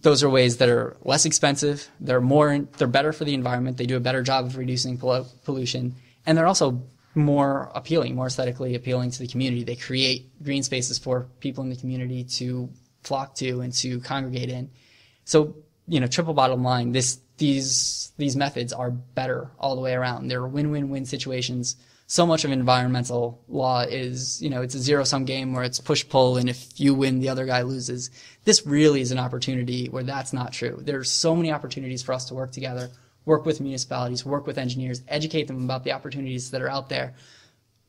Those are ways that are less expensive. They're better for the environment. They do a better job of reducing pollution. And they're also more appealing, more aesthetically appealing to the community. They create green spaces for people in the community to flock to and to congregate in. So, triple bottom line, these methods are better all the way around. They're win-win-win situations. So much of environmental law is, it's a zero-sum game where it's push-pull, and if you win, the other guy loses. This really is an opportunity where that's not true. There's so many opportunities for us to work together, work with municipalities, work with engineers, educate them about the opportunities that are out there.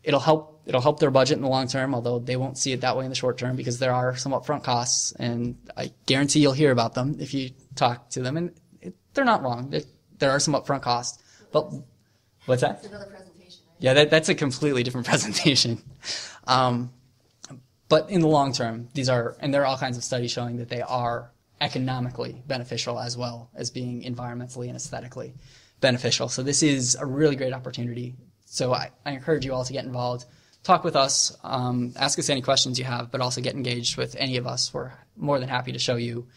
It'll help their budget in the long term, although they won't see it that way in the short term because there are some upfront costs, and I guarantee you'll hear about them if you talk to them. And they're not wrong. There are some upfront costs. But what's that? That's another presentation, right? Yeah, that's a completely different presentation. But in the long term, there are all kinds of studies showing that they are economically beneficial as well as being environmentally and aesthetically beneficial. So this is a really great opportunity. So I encourage you all to get involved, talk with us, ask us any questions you have, but also get engaged with any of us. We're more than happy to show you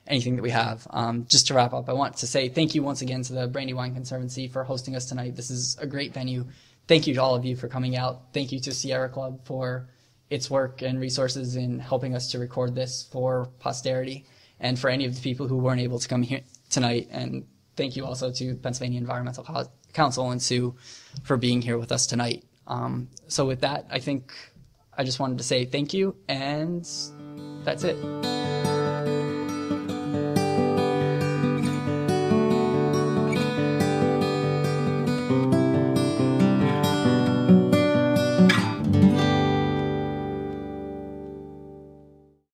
anything that we have. Just to wrap up, I want to say thank you once again to the Brandywine Conservancy for hosting us tonight. This is a great venue. Thank you to all of you for coming out. Thank you to Sierra Club for its work and resources in helping us to record this for posterity, and for any of the people who weren't able to come here tonight. And thank you also to Pennsylvania Environmental Council and Sue for being here with us tonight. So with that, I think I just wanted to say thank you, and that's it.